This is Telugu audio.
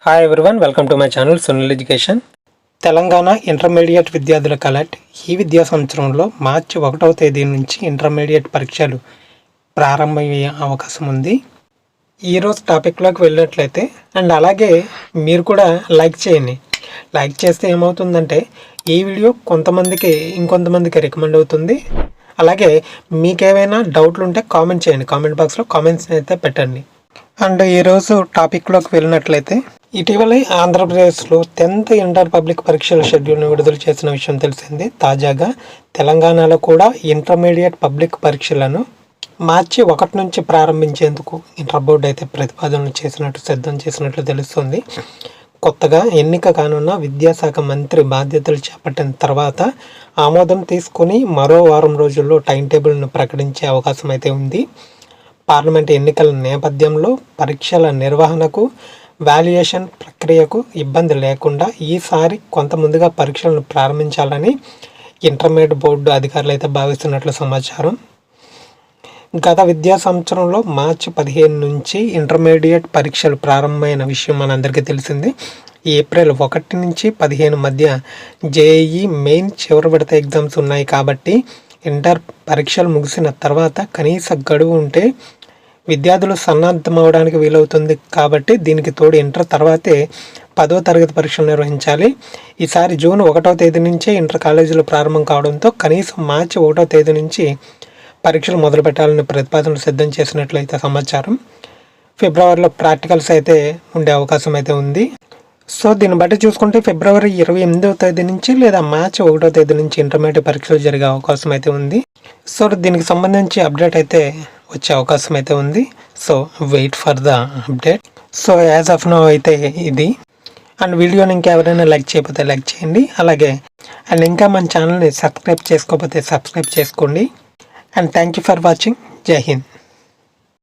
Hi everyone, welcome to my channel Sunil education. Telangana intermediate విద్యార్థుల కలెక్ట్ ఈ విద్యా సంవత్సరంలో మార్చి 1వ తేదీ నుంచి ఇంటర్మీడియట్ పరీక్షలు ప్రారంభమయ్యే అవకాశం ఉంది. ఈరోజు టాపిక్లోకి వెళ్ళినట్లయితే అలాగే మీరు కూడా లైక్ చేయండి. లైక్ చేస్తే ఏమవుతుందంటే ఈ వీడియో ఇంకొంతమందికి రికమెండ్ అవుతుంది. అలాగే మీకేమైనా డౌట్లు ఉంటే కామెంట్ చేయండి, కామెంట్ బాక్స్లో కామెంట్స్ అయితే పెట్టండి. ఈరోజు టాపిక్లోకి వెళ్ళినట్లయితే ఇటీవలే ఆంధ్రప్రదేశ్లో 10th ఇంటర్ పబ్లిక్ పరీక్షల షెడ్యూల్ను విడుదల చేసిన విషయం తెలిసింది. తాజాగా తెలంగాణలో కూడా ఇంటర్మీడియట్ పబ్లిక్ పరీక్షలను మార్చి 1 నుంచి ప్రారంభించేందుకు ఇంటర్ బోర్డు అయితే ప్రతిపాదనలు సిద్ధం చేసినట్లు తెలుస్తుంది. కొత్తగా ఎన్నిక కానున్న విద్యాశాఖ మంత్రి బాధ్యతలు చేపట్టిన తర్వాత ఆమోదం తీసుకుని మరో వారం రోజుల్లో టైం టేబుల్ను ప్రకటించే అవకాశం అయితే ఉంది. పార్లమెంట్ ఎన్నికల నేపథ్యంలో పరీక్షల నిర్వహణకు, వాల్యుయేషన్ ప్రక్రియకు ఇబ్బంది లేకుండా ఈసారి కొంత ముందుగా పరీక్షలను ప్రారంభించాలని ఇంటర్మీడియట్ బోర్డు అధికారులు అయితే భావిస్తున్నట్లు సమాచారం. గత విద్యా సంవత్సరంలో మార్చి 15 నుంచి ఇంటర్మీడియట్ పరీక్షలు ప్రారంభమైన విషయం మనందరికీ తెలిసింది. ఏప్రిల్ 1 నుంచి 15 మధ్య జేఈఈ మెయిన్ చివరి విడత ఎగ్జామ్స్ ఉన్నాయి. కాబట్టి ఇంటర్ పరీక్షలు ముగిసిన తర్వాత కనీస గడువు ఉంటే విద్యార్థులు సన్నద్ధమవడానికి వీలవుతుంది. కాబట్టి దీనికి తోడు ఇంటర్ తర్వాతే 10వ తరగతి పరీక్షలు నిర్వహించాలి. ఈసారి జూన్ 1వ తేదీ నుంచే ఇంటర్ కాలేజీలు ప్రారంభం కావడంతో కనీసం మార్చి 1వ తేదీ నుంచి పరీక్షలు మొదలు పెట్టాలని ప్రతిపాదనలు సిద్ధం చేసినట్లయితే సమాచారం. ఫిబ్రవరిలో ప్రాక్టికల్స్ అయితే ఉండే అవకాశం అయితే ఉంది. సో దీన్ని బట్టి చూసుకుంటే ఫిబ్రవరి 28వ తేదీ నుంచి లేదా మార్చి 1వ తేదీ నుంచి ఇంటర్మీడియట్ పరీక్షలు జరిగే అవకాశం అయితే ఉంది. సో దీనికి సంబంధించి అప్డేట్ అయితే వచ్చే అవకాశం అయితే ఉంది. So wait for the update. So as of now అయితే ఇది. వీడియోని ఇంకెవరైనా లైక్ చేయకపోతే లైక్ చేయండి. అలాగే ఇంకా మన ఛానల్ని సబ్స్క్రైబ్ చేసుకోకపోతే సబ్స్క్రైబ్ చేసుకోండి. Thank you for watching. జై హింద్.